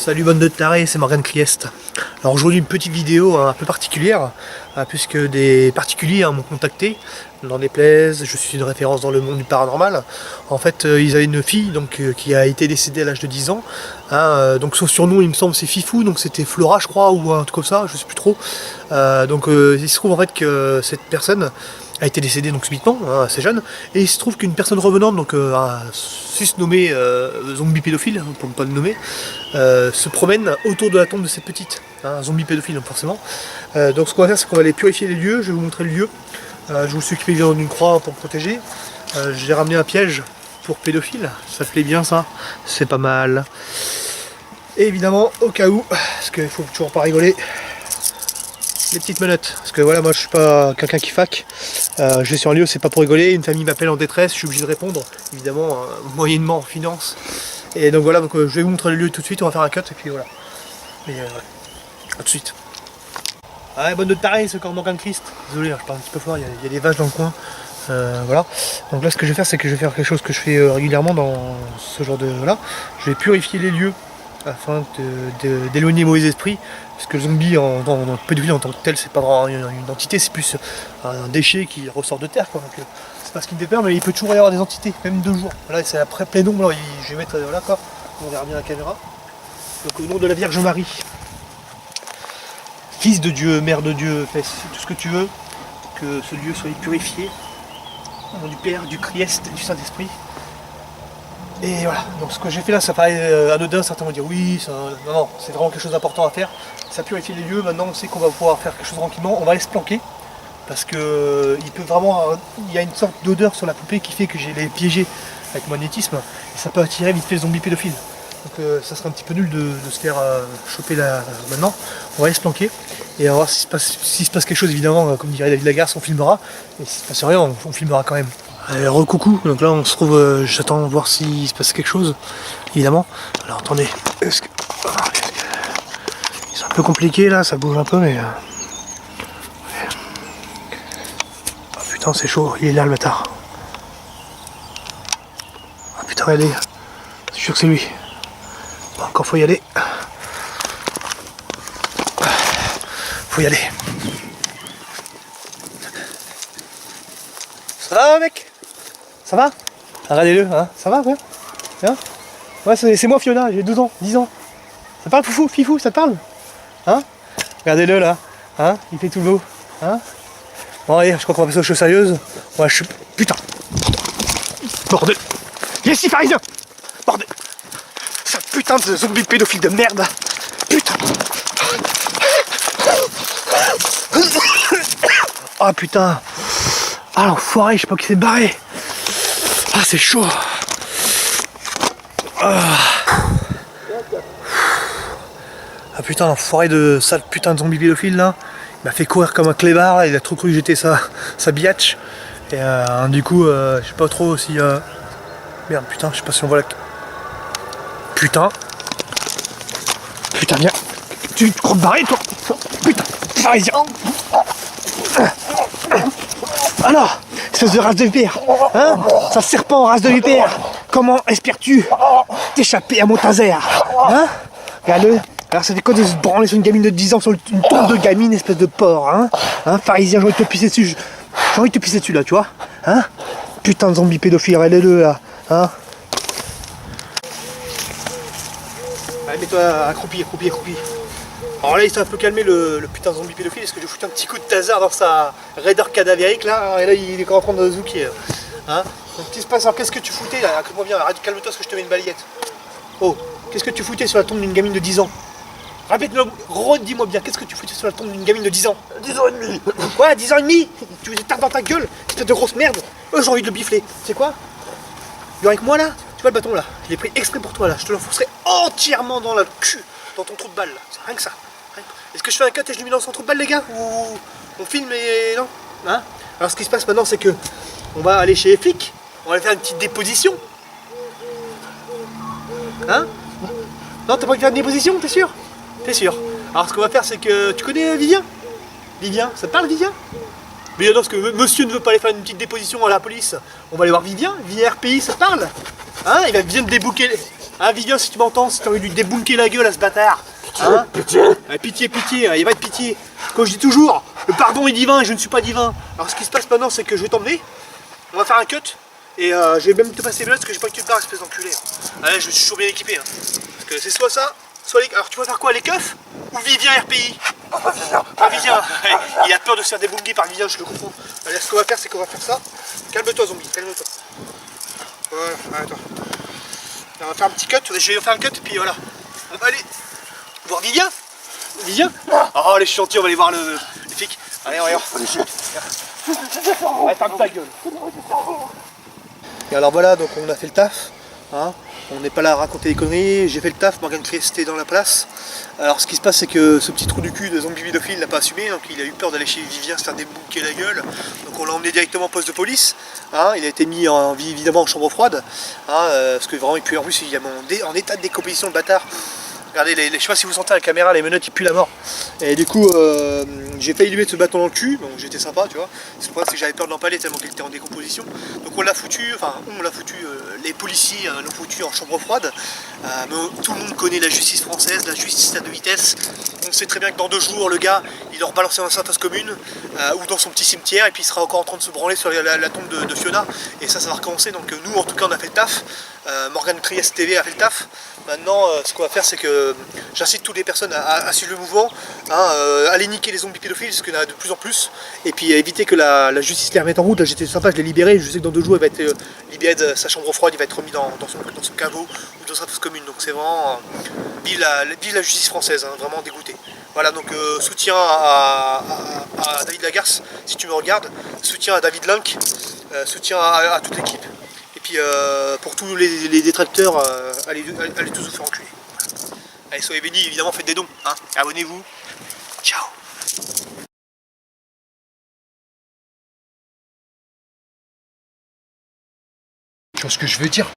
Salut bande de tarés, c'est Morgan Criest. Alors aujourd'hui une petite vidéo un peu particulière, puisque des particuliers m'ont contacté, n'en déplaise, je suis une référence dans le monde du paranormal. En fait ils avaient une fille qui a été décédée à l'âge de 10 ans, donc son surnom il me semble c'est Fifou, donc c'était Flora je crois, ou un truc comme ça, je sais plus trop. Il se trouve en fait que cette personne a été décédée donc subitement, assez jeune, et il se trouve qu'une personne revenante, donc un susnommé zombie pédophile, pour ne pas le nommer, se promène autour de la tombe de cette petite, un zombie pédophile donc forcément. Donc ce qu'on va faire c'est qu'on va aller purifier les lieux, je vais vous montrer le lieu, je vous suis occupé évidemment d'une croix pour me protéger, j'ai ramené un piège pour pédophile, ça plaît bien ça, c'est pas mal. Et évidemment au cas où, parce qu'il faut toujours pas rigoler, les petites menottes, parce que voilà moi je suis pas quelqu'un qui fac, je vais sur un lieu c'est pas pour rigoler, une famille m'appelle en détresse, je suis obligé de répondre, évidemment moyennement en finance, et donc voilà, je vais vous montrer le lieu tout de suite, on va faire un cut et puis voilà, et voilà, à tout de suite. Ah bonne de taré, c'est encore Morgan Christ, désolé je parle un petit peu fort, il y a des vaches dans le coin, voilà, donc là ce que je vais faire c'est que je vais faire quelque chose que je fais régulièrement dans ce genre de, voilà, je vais purifier les lieux afin d'éloigner les mauvais esprits, parce que le zombie dans le pédophile en tant que tel c'est pas vraiment une entité, c'est plus un déchet qui ressort de terre quoi. Donc c'est pas ce qui me fait peur, mais il peut toujours y avoir des entités, même 2 jours. Là c'est après plein ombre, je vais mettre là quoi, on verra bien la caméra. Donc au nom de la Vierge Marie, Fils de Dieu, Mère de Dieu, fais tout ce que tu veux, que ce lieu soit purifié, au nom du Père, du Christ et du Saint-Esprit. Et voilà, donc ce que j'ai fait là, ça paraît anodin, certains vont dire oui, non, c'est vraiment quelque chose d'important à faire. Ça purifie les lieux, maintenant on sait qu'on va pouvoir faire quelque chose tranquillement, on va aller se planquer, parce que il y a une sorte d'odeur sur la poupée qui fait que j'ai les piégés avec le magnétisme, et ça peut attirer vite fait les zombies pédophiles. Donc ça serait un petit peu nul de se faire choper là maintenant. On va aller se planquer, et on va voir s'il se passe quelque chose, évidemment, comme dirait David Lagarce, on filmera, et s'il se passe rien, on filmera quand même. Allez, recoucou, donc là on se trouve, j'attends de voir s'il se passe quelque chose, évidemment. Alors attendez, c'est un peu compliqué là, ça bouge un peu mais... Oh, putain c'est chaud, il est là le bâtard. Ah putain allez, c'est sûr que c'est lui. Bon, encore faut y aller. Faut y aller. Ça va mec? Ça va? Regardez-le, hein? Ça va ouais? Hein? Ouais c'est moi Fiona, j'ai 12 ans, 10 ans. Ça parle Foufou, Fifou, ça te parle? Hein? Regardez-le là, hein? Il fait tout beau, hein? Bon allez, je crois qu'on va passer aux choses sérieuses. Ouais je suis... Putain! Bordel! Viens ici Parisien! Bordel! Sale putain de zombie pédophile de merde! Putain! Ah putain! Ah l'enfoiré, je sais pas qui s'est barré! Ah c'est chaud! Ah putain, l'enfoiré de sale putain de zombie pédophile là, il m'a fait courir comme un clébard, il a trop cru que j'étais sa biatch. Et du coup, je sais pas trop si... Merde, putain, je sais pas si on voit la... Putain. Putain, viens. Tu crois te barrer toi? Putain, parisien. Alors, espèce de race de vipère, hein? Ça serpent race de vipère, comment espères-tu t'échapper à mon taser? Hein? Regarde-le. Alors ça fait quoi de se branler sur une gamine de 10 ans, sur une tombe de gamine, espèce de porc, hein? Hein, Parisien, j'ai envie de te pisser dessus, j'ai envie de te pisser dessus là, tu vois? Hein? Putain de zombie pédophile, regardez-le là, hein? Allez, mets-toi accroupi. Alors là, il s'est un peu calmé le putain de zombie pédophile, parce que je foutais un petit coup de taser dans sa raideur cadavérique là, et là il est encore en train de zouker. Hein? Donc qu'est-ce qui se passe? Alors qu'est-ce que tu foutais là? Écoute-moi bien, arrête, calme-toi parce que je te mets une balayette. Oh, qu'est-ce que tu foutais sur la tombe d'une gamine de 10 ans? Répète-le, redis-moi bien, qu'est-ce que tu foutais sur la tombe d'une gamine de 10 ans? 10 ans et demi. Quoi, 10 ans et demi? Tu faisais tard dans ta gueule, espèce de grosse merde. J'ai envie de le bifler. C'est quoi? Viens avec moi là, tu vois le bâton là, je l'ai pris exprès pour toi là, je te l'enfoncerai entièrement dans le cul, dans ton trou de balle là, c'est rien que ça. Est-ce que je fais un cut et je lui mets dans son trou de balle les gars? Ou on filme et non? Hein? Alors ce qui se passe maintenant c'est que on va aller chez les flics, on va aller faire une petite déposition. Hein? Non, t'as pas envie de faire une déposition, t'es sûr? T'es sûr? Alors ce qu'on va faire c'est que... Tu connais Vivien? Vivien, ça te parle Vivien? Mais non, parce que monsieur ne veut pas aller faire une petite déposition à la police. On va aller voir Vivien, Vivien RPI, ça te parle? Hein? Il va bien te débouquer les... Hein, Vivien, si tu m'entends, si t'as envie de lui débunker la gueule à ce bâtard. Hein, pitié. Pitié, pitié, il n'y a pas de pitié. Comme je dis toujours, le pardon est divin et je ne suis pas divin. Alors ce qui se passe maintenant, c'est que je vais t'emmener. On va faire un cut. Et je vais même te passer les notes parce que j'ai pas que tu te barres, espèce d'enculé. Ouais, je suis toujours bien équipé. Hein. Parce que c'est soit ça, soit les... Alors tu vas faire quoi, les keufs ou Vivien RPI? Ah, Vivien, il a peur de se faire débunker par Vivien, je le comprends. Alors, ce qu'on va faire, c'est qu'on va faire ça. Calme-toi, zombie, calme-toi. Voilà, attends. On va faire un petit cut, je vais faire un cut, puis voilà. On va aller voir Vivien. Vivien. Oh, les chantiers, on va aller voir les flics. Allez, on va voir. Allez, ferme ta gueule. Et alors voilà, donc on a fait le taf. Hein. On n'est pas là à raconter des conneries, j'ai fait le taf, Morgan Kriest était dans la place. Alors ce qui se passe, c'est que ce petit trou du cul de zombie pédophile n'a pas assumé, donc il a eu peur d'aller chez Vivien se faire débouquer la gueule. Donc on l'a emmené directement au poste de police. Hein. Il a été mis évidemment en chambre froide, hein, parce que vraiment, et puis en plus il est en état de décomposition, le bâtard. Regardez, je sais pas si vous sentez à la caméra, les menottes, il pue la mort. Et du coup, j'ai failli lui mettre ce bâton dans le cul, donc j'étais sympa, tu vois. Le problème, c'est que j'avais peur de l'empaler tellement qu'il était en décomposition. Donc on l'a foutu, les policiers l'ont foutu en chambre froide. Mais tout le monde connaît la justice française, la justice à deux vitesses. On sait très bien que dans 2 jours, le gars, il est rebalancé dans sa fosse commune, ou dans son petit cimetière, et puis il sera encore en train de se branler sur la tombe de Fiona. Et ça va recommencer, donc nous, en tout cas, on a fait le taf. Morgan Kriest TV a fait le taf. Maintenant, ce qu'on va faire, c'est que j'incite toutes les personnes à suivre le mouvement, hein, aller niquer les zombies pédophiles, parce qu'il y en a de plus en plus, et puis à éviter que la justice les remette en route. Là, j'étais sympa, je l'ai libéré, je sais que dans 2 jours, il va être libéré de sa chambre froide, il va être remis dans son caveau ou dans sa fosse commune. Donc c'est vraiment, vive la justice française, hein, vraiment dégoûté. Voilà, donc soutien à David Lagarce, si tu me regardes, soutien à David Link, soutien à toute l'équipe. Et puis pour tous les détracteurs, allez tous vous faire enculer. Allez, soyez bénis, évidemment, faites des dons. Hein. Abonnez-vous. Ciao. Tu vois ce que je veux dire?